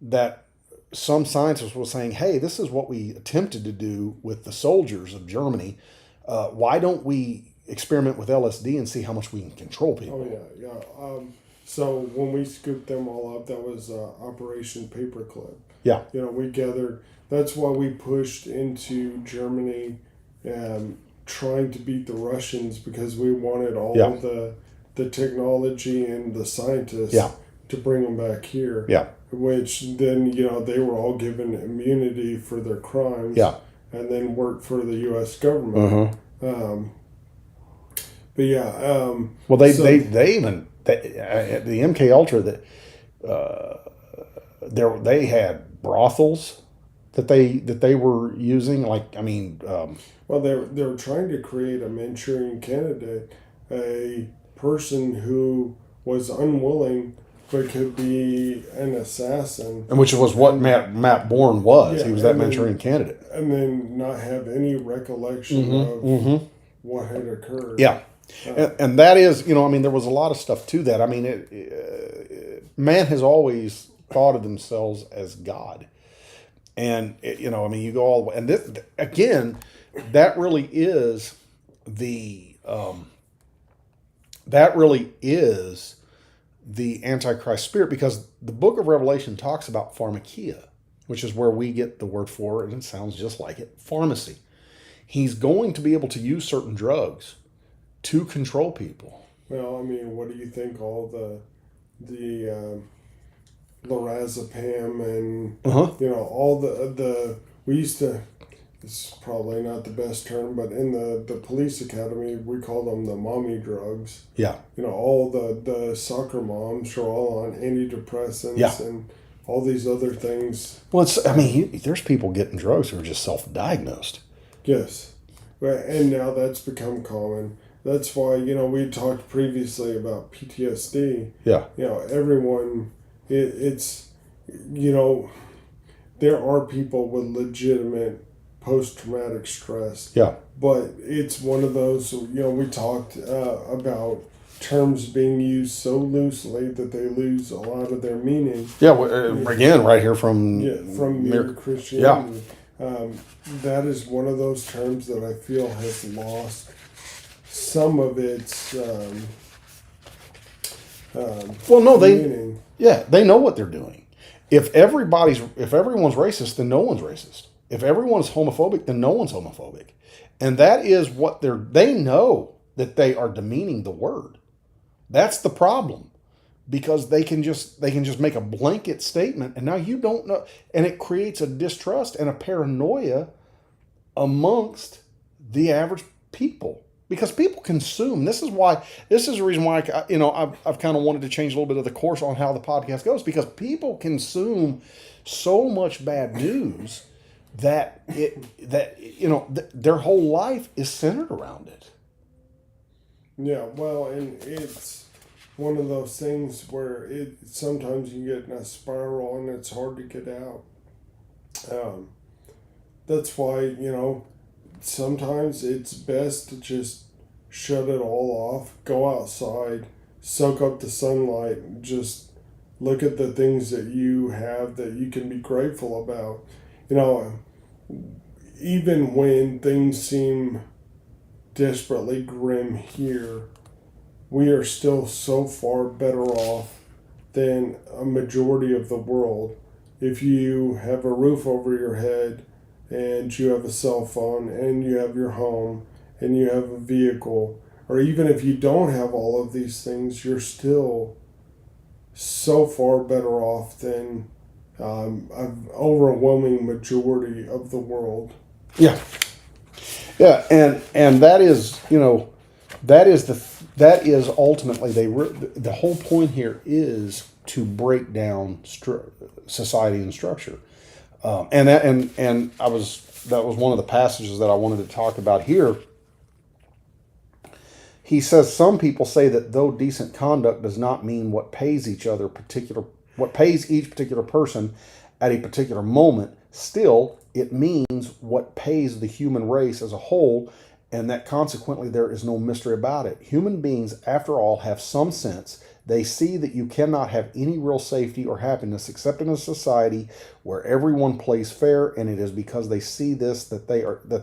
[SPEAKER 1] that some scientists were saying, "Hey, this is what we attempted to do with the soldiers of Germany. Why don't we experiment with LSD and see how much we can control people?"
[SPEAKER 2] Oh yeah. So when we scooped them all up, that was Operation Paperclip.
[SPEAKER 1] Yeah.
[SPEAKER 2] We gathered. That's why we pushed into Germany, trying to beat the Russians, because we wanted all of the technology and the scientists to bring them back here.
[SPEAKER 1] Yeah.
[SPEAKER 2] Which then they were all given immunity for their crimes.
[SPEAKER 1] Yeah.
[SPEAKER 2] And then worked for the U.S. government. But yeah.
[SPEAKER 1] Well, they even the MK Ultra that they had brothels that they were using. Like, I mean,
[SPEAKER 2] Well, they're trying to create a Manchurian candidate, a person who was unwilling but could be an assassin,
[SPEAKER 1] and which was what Matt Bourne was.
[SPEAKER 2] yeah,
[SPEAKER 1] He was that
[SPEAKER 2] and then
[SPEAKER 1] Manchurian candidate.
[SPEAKER 2] and then not have any recollection of what had occurred.
[SPEAKER 1] Yeah. And that is, I mean, there was a lot of stuff to that. I mean, man has always thought of themselves as God. And, I mean, you go all the way. And this, again, that really is the Antichrist spirit, because the book of Revelation talks about pharmakia, which is where we get the word for it, and it sounds just like it, pharmacy. He's going to be able to use certain drugs to control people.
[SPEAKER 2] Well, I mean, what do you think all the lorazepam and all the we used to, it's probably not the best term, but in the police academy we called them the mommy drugs.
[SPEAKER 1] Yeah.
[SPEAKER 2] All the soccer moms are all on antidepressants and all these other things.
[SPEAKER 1] Well, I mean, there's people getting drugs who are just self-diagnosed.
[SPEAKER 2] Yes. And now that's become common. That's why, we talked previously about PTSD.
[SPEAKER 1] Yeah.
[SPEAKER 2] Everyone, it's there are people with legitimate post-traumatic stress.
[SPEAKER 1] Yeah.
[SPEAKER 2] But it's one of those, we talked about terms being used so loosely that they lose a lot of their meaning.
[SPEAKER 1] Yeah, again, right here from
[SPEAKER 2] mere Christianity. That is one of those terms that I feel has lost some of its meaning.
[SPEAKER 1] They know what they're doing. If everyone's racist, then no one's racist. If everyone's homophobic, then no one's homophobic. And that is what they know that they are demeaning the word. That's the problem. Because they can just make a blanket statement, and now you don't know, and it creates a distrust and a paranoia amongst the average people, because people consume. This is the reason why I've kind of wanted to change a little bit of the course on how the podcast goes, because people consume so much bad news that their whole life is centered around it.
[SPEAKER 2] Yeah, well, and it's one of those things where sometimes you get in a spiral and it's hard to get out. That's why, sometimes it's best to just shut it all off, go outside, soak up the sunlight, and just look at the things that you have that you can be grateful about. Even when things seem desperately grim here, we are still so far better off than a majority of the world. If you have a roof over your head and you have a cell phone and you have your home and you have a vehicle, or even if you don't have all of these things, you're still so far better off than an overwhelming majority of the world.
[SPEAKER 1] Yeah. Yeah, and that is, that is ultimately the whole point here is to break down society and structure, and that was one of the passages that I wanted to talk about here. He says some people say that though decent conduct does not mean what pays each particular person at a particular moment, still it means what pays the human race as a whole, and that consequently there is no mystery about it. Human beings, after all, have some sense. They see that you cannot have any real safety or happiness except in a society where everyone plays fair, and it is because they see this that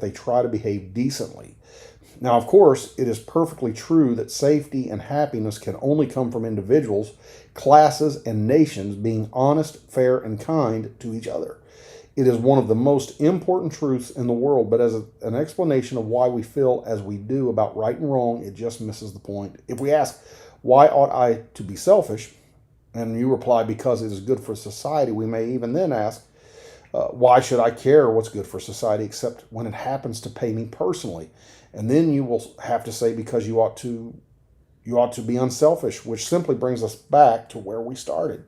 [SPEAKER 1] they try to behave decently. Now, of course, it is perfectly true that safety and happiness can only come from individuals, classes, and nations being honest, fair, and kind to each other. It is one of the most important truths in the world, but as an explanation of why we feel as we do about right and wrong, it just misses the point. If we ask, why ought I to be selfish? And you reply, because it is good for society, we may even then ask, why should I care what's good for society except when it happens to pay me personally? And then you will have to say, because you ought to be unselfish, which simply brings us back to where we started.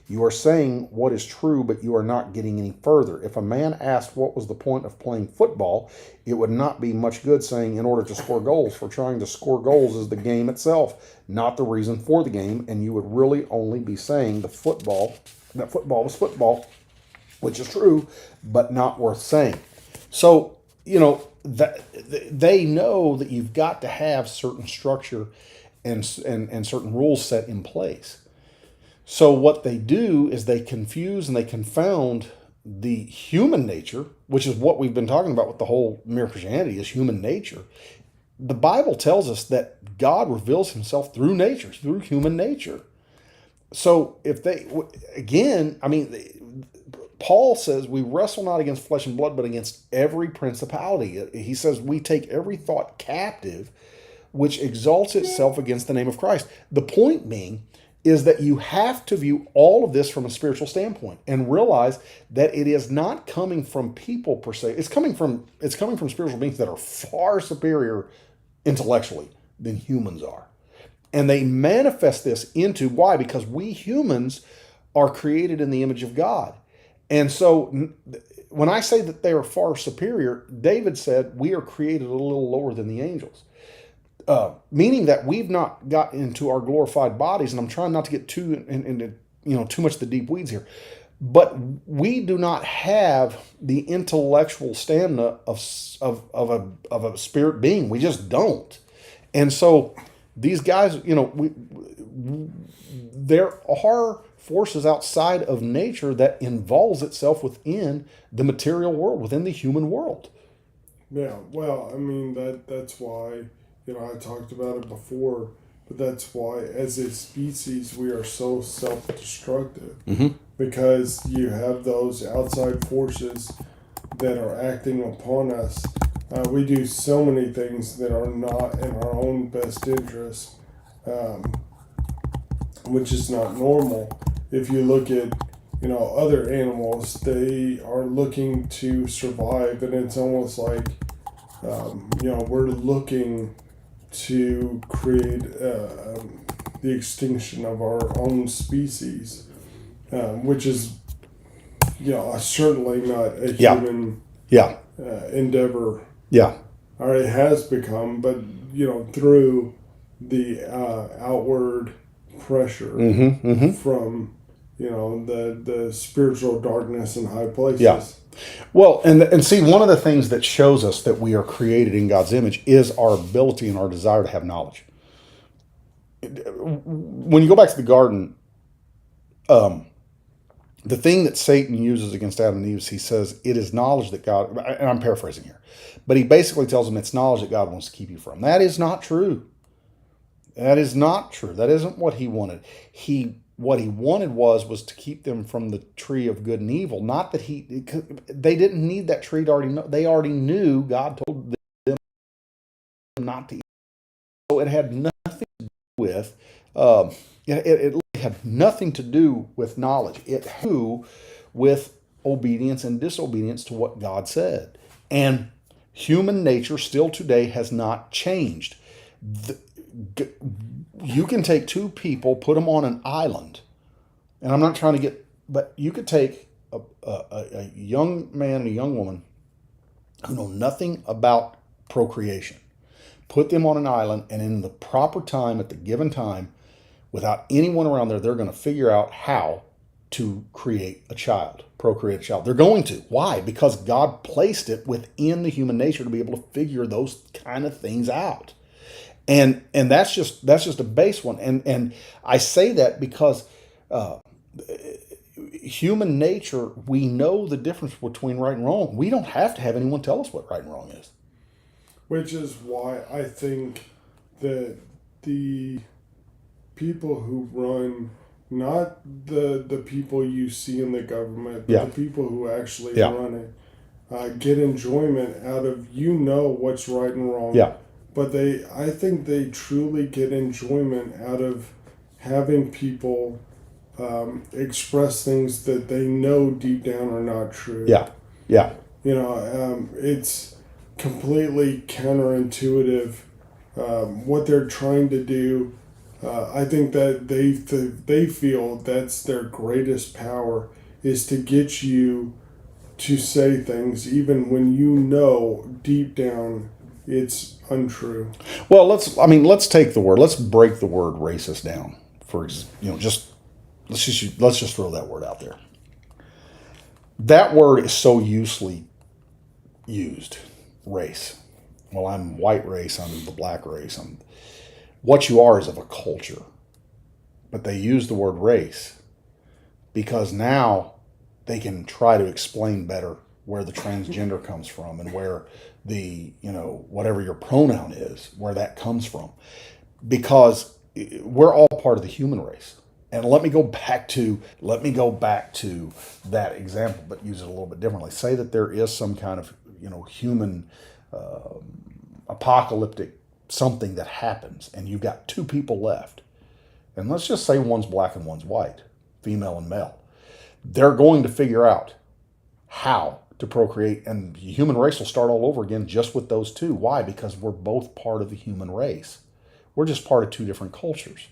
[SPEAKER 1] You are saying what is true, but you are not getting any further. If a man asked what was the point of playing football, it would not be much good saying in order to score goals, for trying to score goals is the game itself, not the reason for the game, and you would really only be saying that football was football, which is true, but not worth saying. So, that they know that you've got to have certain structure and certain rules set in place. So what they do is they confuse and they confound the human nature, which is what we've been talking about with the whole mere Christianity, is human nature. The Bible tells us that God reveals himself through nature, through human nature. So if they, again, I mean, Paul says we wrestle not against flesh and blood, but against every principality. He says we take every thought captive which exalts itself against the name of Christ. The point being is that you have to view all of this from a spiritual standpoint and realize that it is not coming from people per se. It's coming from spiritual beings that are far superior intellectually than humans are. And they manifest this into why? Because we humans are created in the image of God. And so when I say that they are far superior, David said we are created a little lower than the angels. Meaning that we've not got into our glorified bodies, and I'm trying not to get too into too much the deep weeds here, but we do not have the intellectual stamina of a spirit being. We just don't. And so these guys, there are forces outside of nature that involves itself within the material world, within the human world.
[SPEAKER 2] Yeah, well, I mean that's why. I talked about it before, but that's why, as a species, we are so self-destructive.
[SPEAKER 1] Mm-hmm.
[SPEAKER 2] Because you have those outside forces that are acting upon us. We do so many things that are not in our own best interest, which is not normal. If you look at, other animals, they are looking to survive, and it's almost like, we're looking to create the extinction of our own species, which is, certainly not a human endeavor.
[SPEAKER 1] Yeah.
[SPEAKER 2] Or it has become, but, through the outward pressure from, the spiritual darkness in high places.
[SPEAKER 1] Yeah. Well, and see, one of the things that shows us that we are created in God's image is our ability and our desire to have knowledge. When you go back to the garden, the thing that Satan uses against Adam and Eve is he says, it is knowledge that God, and I'm paraphrasing here, but he basically tells them it's knowledge that God wants to keep you from. That is not true. That is not true. That isn't what he wanted. What he wanted was to keep them from the tree of good and evil. Not that they didn't need that tree to already know. They already knew God told them not to eat. So it had nothing to do with, it had nothing to do with knowledge. It had to do with obedience and disobedience to what God said. And human nature still today has not changed. You can take two people, put them on an island, and I'm not trying to but you could take a young man and a young woman who know nothing about procreation, put them on an island, and in the proper time, at the given time, without anyone around there, they're going to figure out how to procreate a child. They're going to. Why? Because God placed it within the human nature to be able to figure those kind of things out. And that's just a base one. And I say that because human nature, we know the difference between right and wrong. We don't have to have anyone tell us what right and wrong is.
[SPEAKER 2] Which is why I think that the people who run, not the people you see in the government, but the people who actually run it, get enjoyment out of what's right and wrong.
[SPEAKER 1] Yeah.
[SPEAKER 2] But I think they truly get enjoyment out of having people express things that they know deep down are not true.
[SPEAKER 1] Yeah, yeah.
[SPEAKER 2] It's completely counterintuitive what they're trying to do I think that they feel that's their greatest power is to get you to say things even when you know deep down it's untrue.
[SPEAKER 1] Well, let's take the word. Let's break the word racist down. Just let's just throw that word out there. That word is so usually used. Race. Well, I'm white race. I'm the black race. What you are is of a culture. But they use the word race because now they can try to explain better where the transgender comes from and where whatever your pronoun is, where that comes from. Because we're all part of the human race. And let me go back to that example, but use it a little bit differently. Say that there is some kind of human apocalyptic something that happens, and you've got two people left, and let's just say one's black and one's white, female and male. They're going to figure out how to procreate, and the human race will start all over again just with those two. Why? Because we're both part of the human race. We're just part of two different cultures.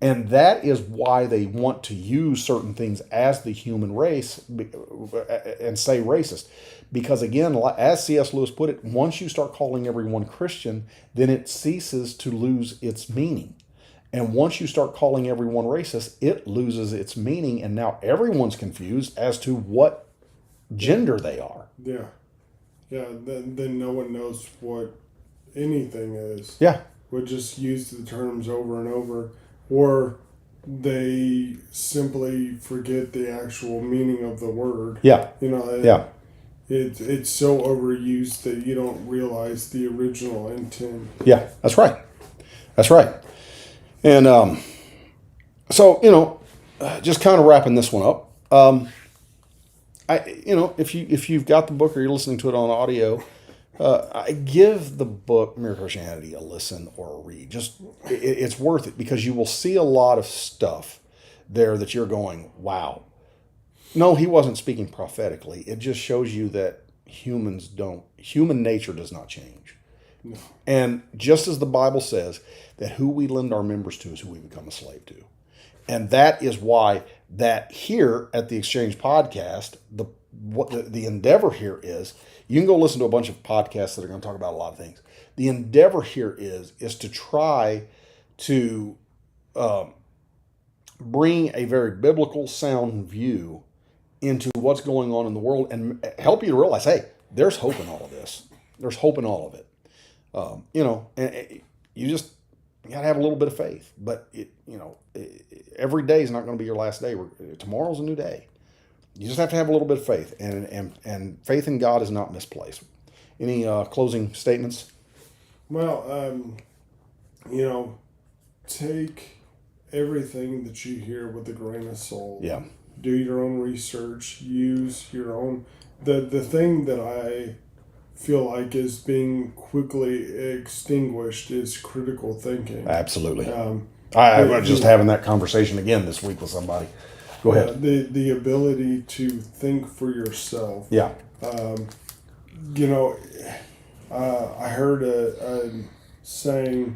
[SPEAKER 1] And that is why they want to use certain things as the human race and say racist. Because again, as C.S. Lewis put it, once you start calling everyone Christian, then it ceases to lose its meaning. And once you start calling everyone racist, it loses its meaning. And now everyone's confused as to what gender they are.
[SPEAKER 2] Yeah. Yeah. Then no one knows what anything is.
[SPEAKER 1] Yeah.
[SPEAKER 2] We just use the terms over and over. Or they simply forget the actual meaning of the word.
[SPEAKER 1] Yeah.
[SPEAKER 2] Yeah. It's so overused that you don't realize the original intent.
[SPEAKER 1] Yeah, that's right. That's right. And so just kind of wrapping this one up. If you've got the book or you're listening to it on audio, I give the book Mere Christianity a listen or a read. It's worth it because you will see a lot of stuff there that you're going, wow. No, he wasn't speaking prophetically. It just shows you that human nature does not change.
[SPEAKER 2] No.
[SPEAKER 1] And just as the Bible says that who we lend our members to is who we become a slave to. And that is why that here at the Exchange Podcast, the endeavor here is, you can go listen to a bunch of podcasts that are going to talk about a lot of things. The endeavor here is to try to bring a very biblical sound view into what's going on in the world and help you to realize, hey, there's hope in all of this. There's hope in all of it. And you just got to have a little bit of faith. But every day is not going to be your last day. Tomorrow's a new day. You just have to have a little bit of faith, and faith in God is not misplaced. Any closing statements?
[SPEAKER 2] Well, take everything that you hear with a grain of salt.
[SPEAKER 1] Yeah.
[SPEAKER 2] Do your own research. Use your own. The thing that I feel like is being quickly extinguished is critical thinking.
[SPEAKER 1] Absolutely. I was just having that conversation again this week with somebody. Go ahead.
[SPEAKER 2] The ability to think for yourself.
[SPEAKER 1] Yeah.
[SPEAKER 2] I heard a saying,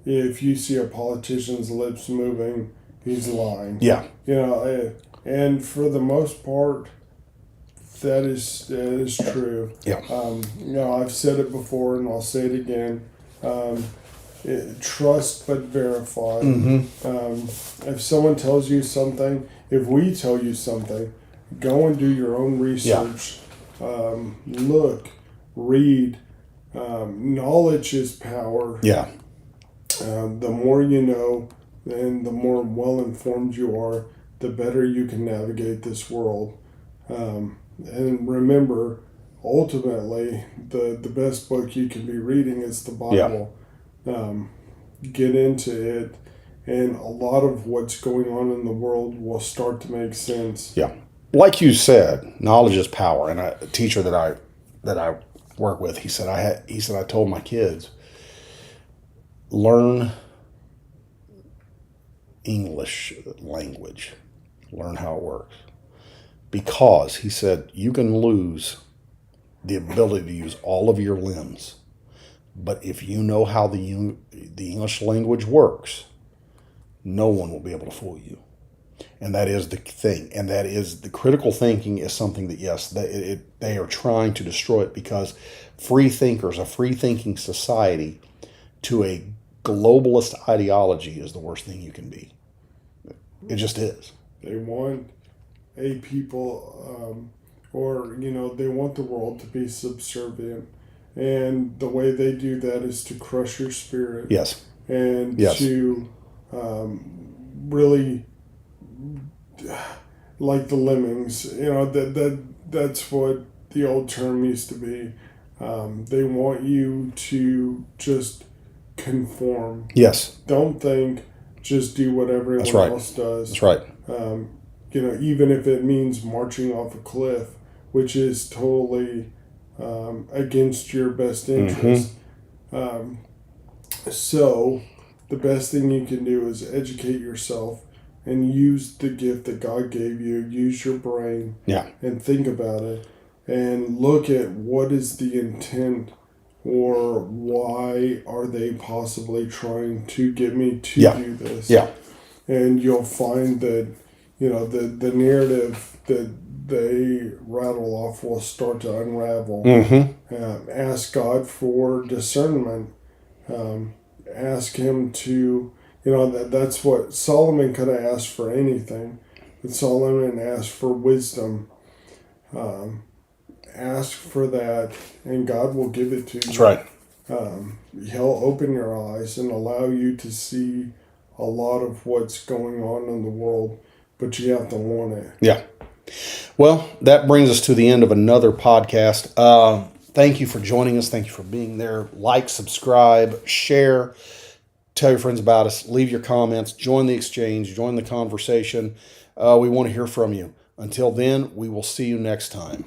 [SPEAKER 2] if you see a politician's lips moving, he's lying.
[SPEAKER 1] Yeah.
[SPEAKER 2] And for the most part, that is true.
[SPEAKER 1] Yeah.
[SPEAKER 2] I've said it before and I'll say it again. Trust but verify.
[SPEAKER 1] Mm-hmm.
[SPEAKER 2] If someone tells you something, if we tell you something, go and do your own research. Yeah. Look, read. Knowledge is power.
[SPEAKER 1] Yeah.
[SPEAKER 2] The more you know and the more well-informed you are, the better you can navigate this world. And remember, ultimately, the best book you can be reading is the Bible. Yeah. Get into it, and a lot of what's going on in the world will start to make sense.
[SPEAKER 1] Yeah. Like you said, knowledge is power. And a teacher that I work with, he said I told my kids, learn English language. Learn how it works. Because, he said, you can lose the ability to use all of your limbs. But if you know how the English language works, no one will be able to fool you. And that is the thing. And that is the critical thinking is something that, yes, they are trying to destroy it, because free thinkers, a free thinking society to a globalist ideology is the worst thing you can be. It just is.
[SPEAKER 2] They want a people, they want the world to be subservient. And the way they do that is to crush your spirit.
[SPEAKER 1] Yes.
[SPEAKER 2] And
[SPEAKER 1] Yes.
[SPEAKER 2] to really, like the lemmings, that's what the old term used to be. They want you to just conform.
[SPEAKER 1] Yes.
[SPEAKER 2] Don't think, just do what everyone
[SPEAKER 1] That's right.
[SPEAKER 2] else does.
[SPEAKER 1] That's right.
[SPEAKER 2] Even if it means marching off a cliff, which is totally against your best interest. So the best thing you can do is educate yourself and use the gift that God gave you. Use your brain.
[SPEAKER 1] Yeah.
[SPEAKER 2] And think about it and look at what is the intent, or why are they possibly trying to get me to do this.
[SPEAKER 1] Yeah.
[SPEAKER 2] And you'll find that the narrative that they rattle off will start to unravel. Ask God for discernment. Ask him to, that's what Solomon could have asked for anything. But Solomon asked for wisdom. Ask for that, and God will give it to you.
[SPEAKER 1] That's right.
[SPEAKER 2] He'll open your eyes and allow you to see a lot of what's going on in the world, but you have to want it.
[SPEAKER 1] Yeah. Well, that brings us to the end of another podcast. Thank you for joining us. Thank you for being there. Like, subscribe, share, tell your friends about us, leave your comments, join the exchange, join the conversation. We want to hear from you. Until then, we will see you next time.